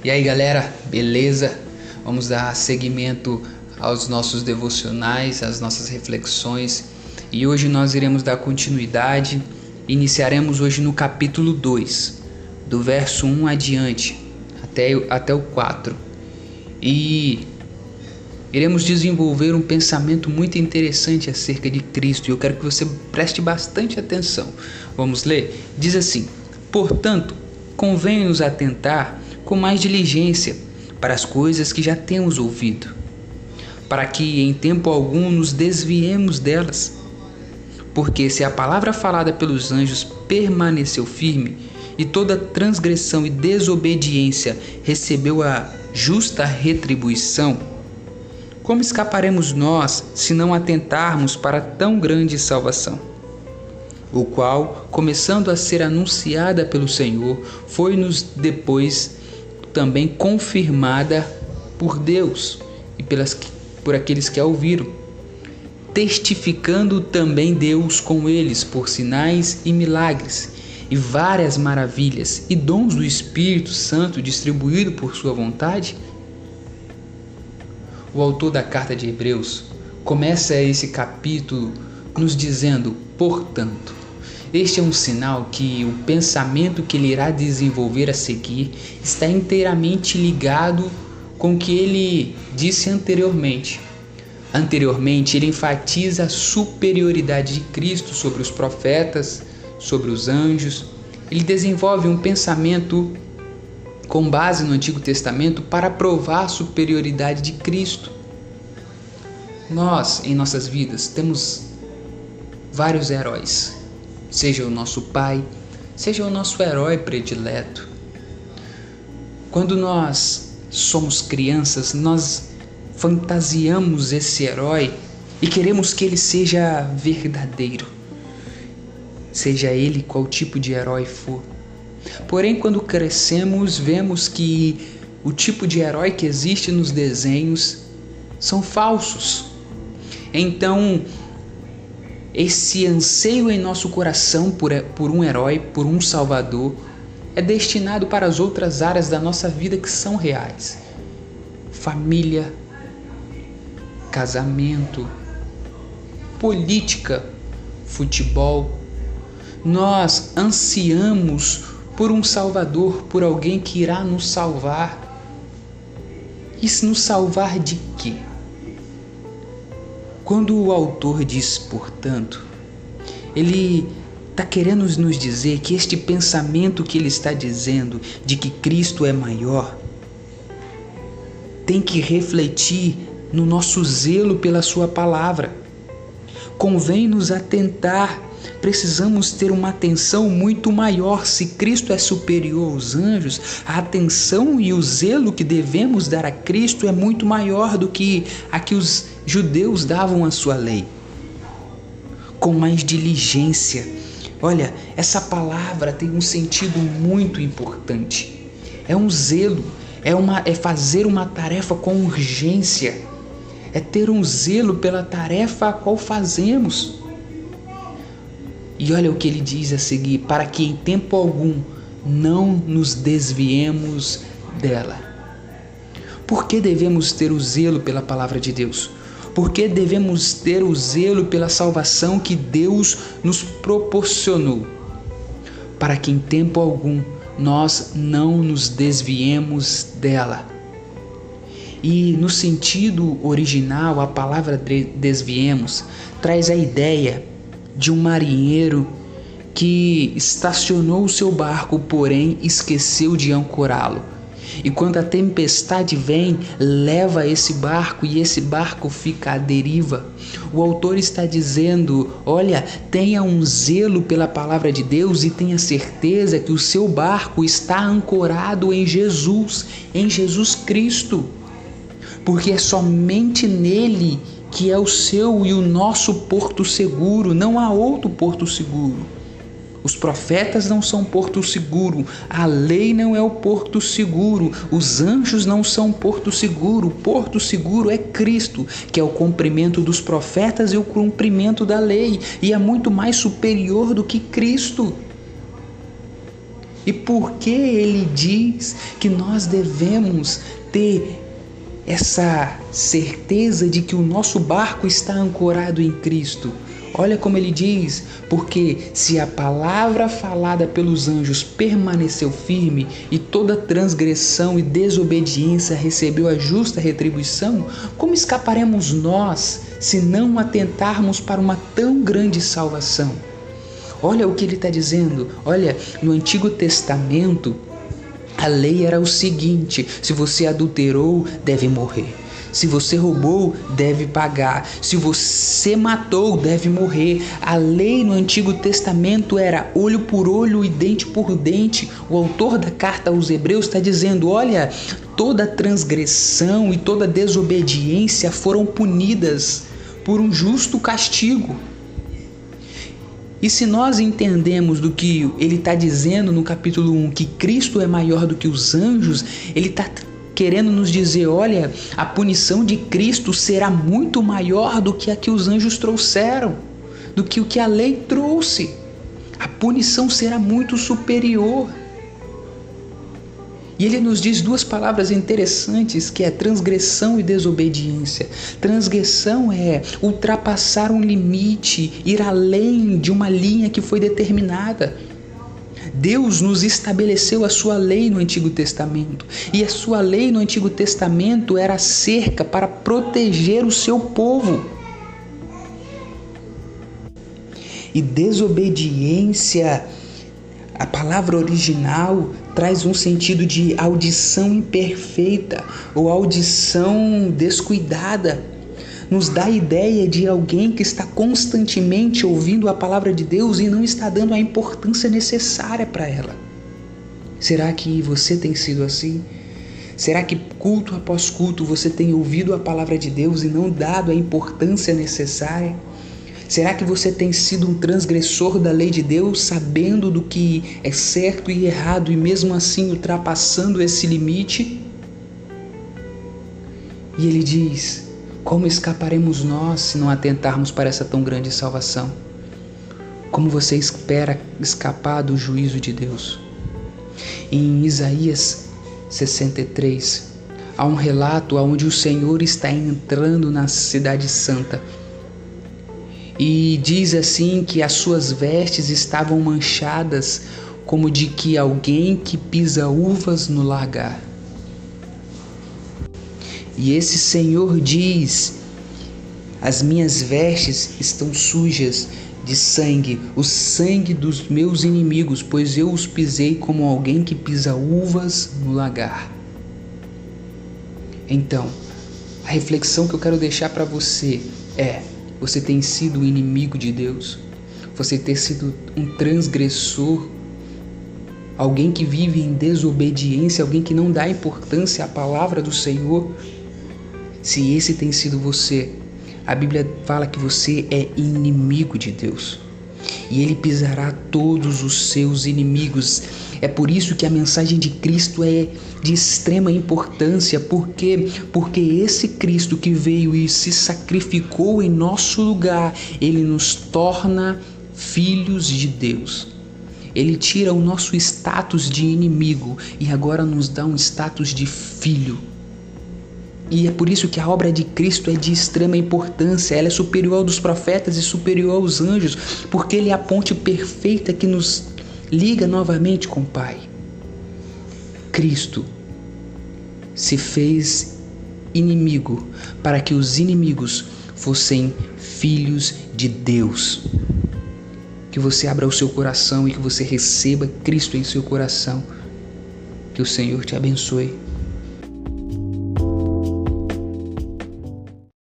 E aí galera, beleza? Vamos dar seguimento aos nossos devocionais, às nossas reflexões. E hoje nós iremos dar continuidade. Iniciaremos hoje no capítulo 2, do verso 1 adiante, até o 4. E iremos desenvolver um pensamento muito interessante acerca de Cristo. E eu quero que você preste bastante atenção. Vamos ler? Diz assim: portanto, convém-nos atentar com mais diligência para as coisas que já temos ouvido, para que em tempo algum nos desviemos delas. Porque se a palavra falada pelos anjos permaneceu firme, e toda transgressão e desobediência recebeu a justa retribuição, como escaparemos nós se não atentarmos para tão grande salvação? O qual, começando a ser anunciada pelo Senhor, foi-nos depois também confirmada por Deus e por aqueles que a ouviram, testificando também Deus com eles por sinais e milagres e várias maravilhas e dons do Espírito Santo distribuído por sua vontade. O autor da carta de Hebreus começa esse capítulo nos dizendo: portanto. Este é um sinal que o pensamento que ele irá desenvolver a seguir está inteiramente ligado com o que ele disse anteriormente. Anteriormente, ele enfatiza a superioridade de Cristo sobre os profetas, sobre os anjos. Ele desenvolve um pensamento com base no Antigo Testamento para provar a superioridade de Cristo. Nós, em nossas vidas, temos vários heróis. Seja o nosso pai, seja o nosso herói predileto. Quando nós somos crianças, nós fantasiamos esse herói e queremos que ele seja verdadeiro, seja ele qual tipo de herói for. Porém, quando crescemos, vemos que o tipo de herói que existe nos desenhos são falsos. Então, esse anseio em nosso coração por um herói, por um salvador, é destinado para as outras áreas da nossa vida que são reais. Família, casamento, política, futebol. Nós ansiamos por um salvador, por alguém que irá nos salvar. E nos salvar de quê? Quando o autor diz, portanto, ele está querendo nos dizer que este pensamento que ele está dizendo de que Cristo é maior tem que refletir no nosso zelo pela sua palavra. Convém nos atentar, precisamos ter uma atenção muito maior. Se Cristo é superior aos anjos, a atenção e o zelo que devemos dar a Cristo é muito maior do que a que os judeus davam à sua lei. Com mais diligência. Olha, essa palavra tem um sentido muito importante. É um zelo, é fazer uma tarefa com urgência, é ter um zelo pela tarefa a qual fazemos. E olha o que ele diz a seguir: para que em tempo algum não nos desviemos dela. Por que devemos ter o zelo pela palavra de Deus? Por que devemos ter o zelo pela salvação que Deus nos proporcionou? Para que em tempo algum nós não nos desviemos dela. E no sentido original, a palavra desviemos traz a ideia de um marinheiro que estacionou o seu barco, porém esqueceu de ancorá-lo. E quando a tempestade vem, leva esse barco e esse barco fica à deriva. O autor está dizendo: olha, tenha um zelo pela palavra de Deus e tenha certeza que o seu barco está ancorado em Jesus Cristo. Porque é somente nele que é o seu e o nosso porto seguro. Não há outro porto seguro. Os profetas não são porto seguro, a lei não é o porto seguro, os anjos não são porto seguro. O porto seguro é Cristo, que é o cumprimento dos profetas e o cumprimento da lei, e é muito mais superior do que Cristo. E por que ele diz que nós devemos ter essa certeza de que o nosso barco está ancorado em Cristo? Olha como ele diz: porque se a palavra falada pelos anjos permaneceu firme e toda transgressão e desobediência recebeu a justa retribuição, como escaparemos nós se não atentarmos para uma tão grande salvação? Olha o que ele está dizendo. Olha, no Antigo Testamento, a lei era o seguinte: se você adulterou, deve morrer. Se você roubou, deve pagar. Se você matou, deve morrer. A lei no Antigo Testamento era olho por olho e dente por dente. O autor da carta aos Hebreus está dizendo: olha, toda transgressão e toda desobediência foram punidas por um justo castigo. E se nós entendemos do que ele está dizendo no capítulo 1, que Cristo é maior do que os anjos, ele está querendo nos dizer: olha, a punição de Cristo será muito maior do que a que os anjos trouxeram, do que o que a lei trouxe. A punição será muito superior. E ele nos diz duas palavras interessantes, que é transgressão e desobediência. Transgressão é ultrapassar um limite, ir além de uma linha que foi determinada. Deus nos estabeleceu a sua lei no Antigo Testamento. E a sua lei no Antigo Testamento era cerca para proteger o seu povo. E desobediência, a palavra original traz um sentido de audição imperfeita ou audição descuidada. Nos dá a ideia de alguém que está constantemente ouvindo a palavra de Deus e não está dando a importância necessária para ela. Será que você tem sido assim? Será que culto após culto você tem ouvido a palavra de Deus e não dado a importância necessária? Será que você tem sido um transgressor da lei de Deus, sabendo do que é certo e errado e mesmo assim ultrapassando esse limite? E ele diz: como escaparemos nós se não atentarmos para essa tão grande salvação? Como você espera escapar do juízo de Deus? Em Isaías 63, há um relato onde o Senhor está entrando na cidade santa. E diz assim que as suas vestes estavam manchadas como de que alguém que pisa uvas no lagar. E esse Senhor diz: as minhas vestes estão sujas de sangue, o sangue dos meus inimigos, pois eu os pisei como alguém que pisa uvas no lagar. Então, a reflexão que eu quero deixar para você é: você tem sido um inimigo de Deus? Você tem sido um transgressor? Alguém que vive em desobediência? Alguém que não dá importância à palavra do Senhor? Se esse tem sido você, a Bíblia fala que você é inimigo de Deus. E Ele pisará todos os seus inimigos. É por isso que a mensagem de Cristo é de extrema importância. Por quê? Porque esse Cristo que veio e se sacrificou em nosso lugar, Ele nos torna filhos de Deus. Ele tira o nosso status de inimigo e agora nos dá um status de filho. E é por isso que a obra de Cristo é de extrema importância. Ela é superior ao dos profetas e superior aos anjos, porque Ele é a ponte perfeita que nos liga novamente com o Pai. Cristo se fez inimigo para que os inimigos fossem filhos de Deus. Que você abra o seu coração e que você receba Cristo em seu coração. Que o Senhor te abençoe.